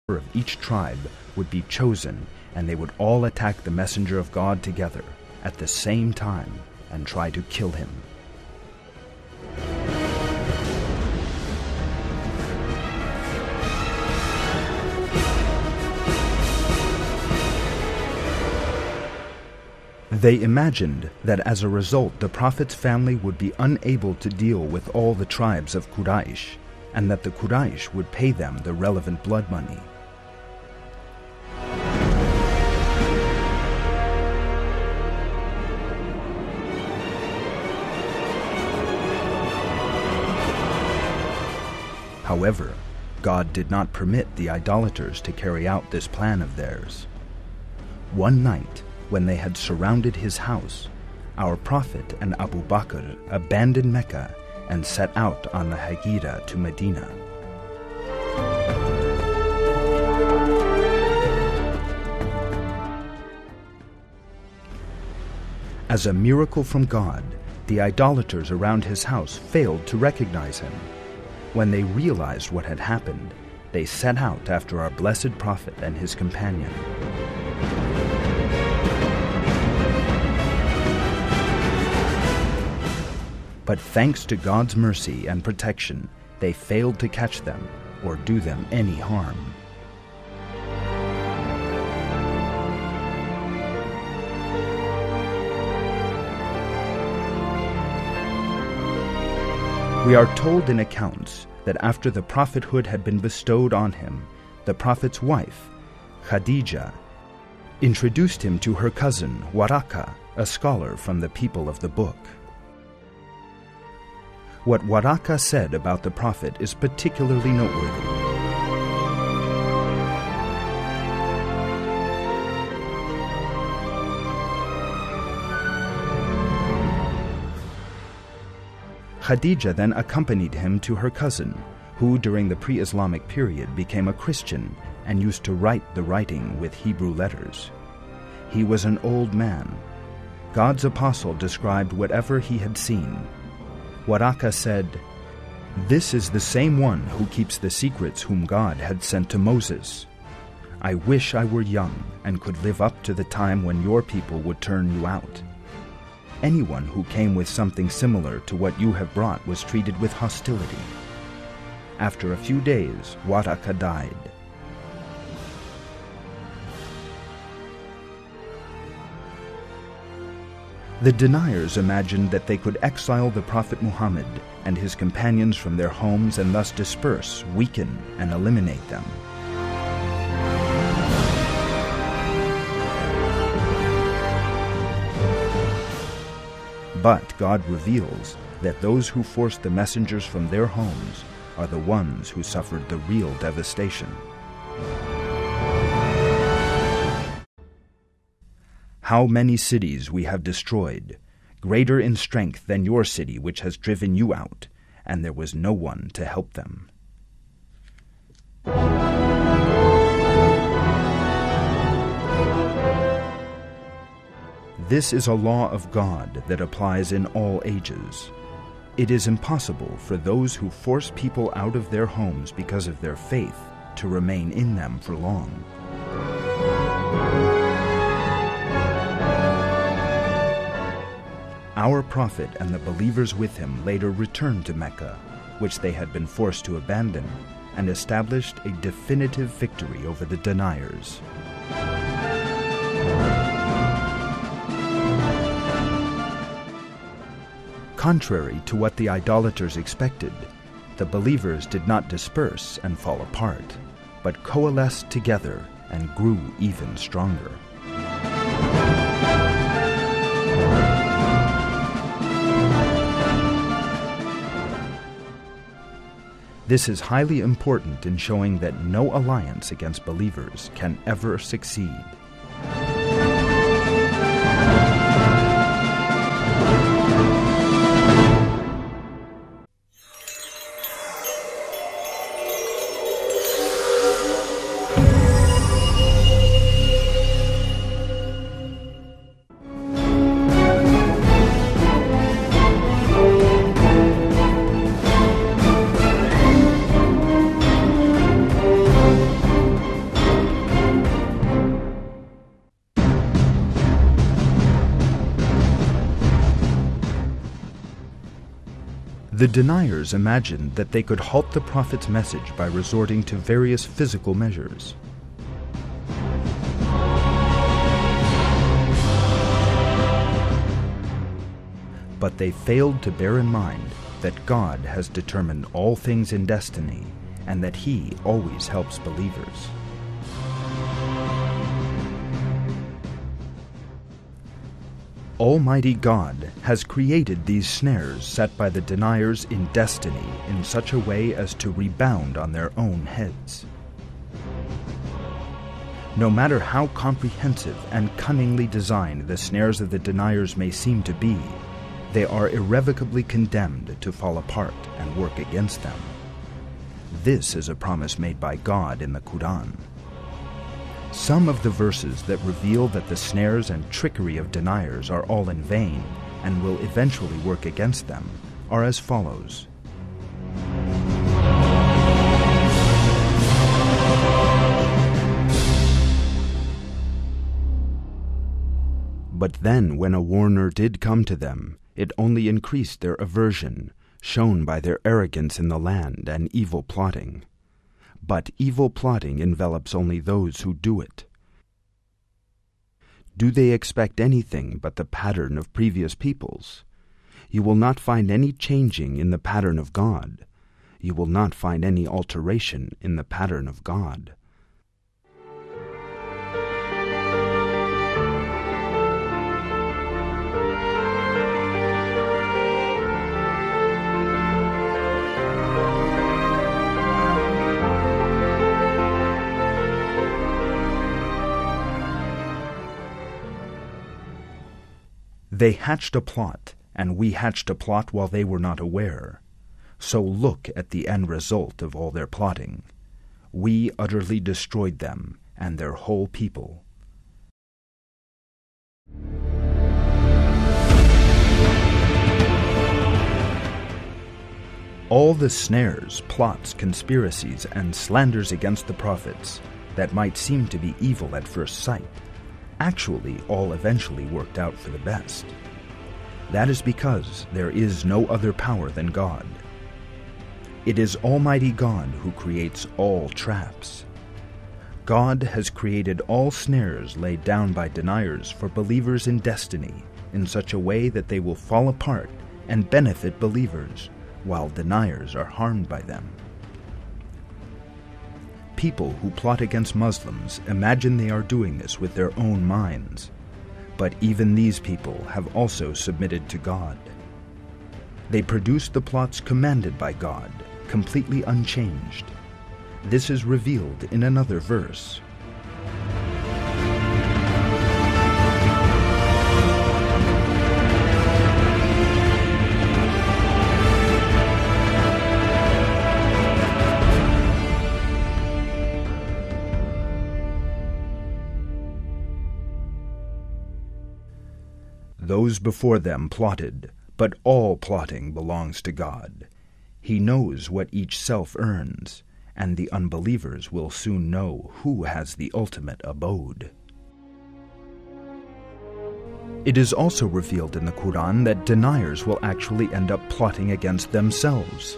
of each tribe would be chosen, and they would all attack the messenger of God together at the same time and try to kill him. They imagined that as a result the Prophet's family would be unable to deal with all the tribes of Quraysh, and that the Quraysh would pay them the relevant blood money. However, God did not permit the idolaters to carry out this plan of theirs. One night, when they had surrounded his house, our Prophet and Abu Bakr abandoned Mecca and set out on the Hijra to Medina. As a miracle from God, the idolaters around his house failed to recognize him. When they realized what had happened, they set out after our blessed Prophet and his companion. But thanks to God's mercy and protection, they failed to catch them or do them any harm. We are told in accounts that after the prophethood had been bestowed on him, the Prophet's wife, Khadija, introduced him to her cousin, Waraka, a scholar from the people of the book. What Waraka said about the Prophet is particularly noteworthy. Khadija then accompanied him to her cousin, who during the pre-Islamic period became a Christian and used to write the writing with Hebrew letters. He was an old man. God's apostle described whatever he had seen. Waraka said, "This is the same one who keeps the secrets whom God had sent to Moses. I wish I were young and could live up to the time when your people would turn you out. Anyone who came with something similar to what you have brought was treated with hostility." After a few days, Waraka died. The deniers imagined that they could exile the Prophet Muhammad and his companions from their homes and thus disperse, weaken, and eliminate them. But God reveals that those who forced the messengers from their homes are the ones who suffered the real devastation. How many cities we have destroyed, greater in strength than your city which has driven you out, and there was no one to help them. This is a law of God that applies in all ages. It is impossible for those who force people out of their homes because of their faith to remain in them for long. Our Prophet and the believers with him later returned to Mecca, which they had been forced to abandon, and established a definitive victory over the deniers. Contrary to what the idolaters expected, the believers did not disperse and fall apart, but coalesced together and grew even stronger. This is highly important in showing that no alliance against believers can ever succeed. The deniers imagined that they could halt the Prophet's message by resorting to various physical measures. But they failed to bear in mind that God has determined all things in destiny and that He always helps believers. Almighty God has created these snares set by the deniers in destiny in such a way as to rebound on their own heads. No matter how comprehensive and cunningly designed the snares of the deniers may seem to be, they are irrevocably condemned to fall apart and work against them. This is a promise made by God in the Quran. Some of the verses that reveal that the snares and trickery of deniers are all in vain and will eventually work against them are as follows. But then when a warner did come to them, it only increased their aversion, shown by their arrogance in the land and evil plotting. But evil plotting envelops only those who do it. Do they expect anything but the pattern of previous peoples? You will not find any changing in the pattern of God. You will not find any alteration in the pattern of God. They hatched a plot, and we hatched a plot while they were not aware. So look at the end result of all their plotting. We utterly destroyed them and their whole people. All the snares, plots, conspiracies, and slanders against the prophets that might seem to be evil at first sight actually all eventually worked out for the best. That is because there is no other power than God. It is Almighty God who creates all traps. God has created all snares laid down by deniers for believers in destiny in such a way that they will fall apart and benefit believers, while deniers are harmed by them. People who plot against Muslims imagine they are doing this with their own minds, but even these people have also submitted to God. They produce the plots commanded by God, completely unchanged. This is revealed in another verse. Those before them plotted, but all plotting belongs to God. He knows what each self earns, and the unbelievers will soon know who has the ultimate abode. It is also revealed in the Quran that deniers will actually end up plotting against themselves.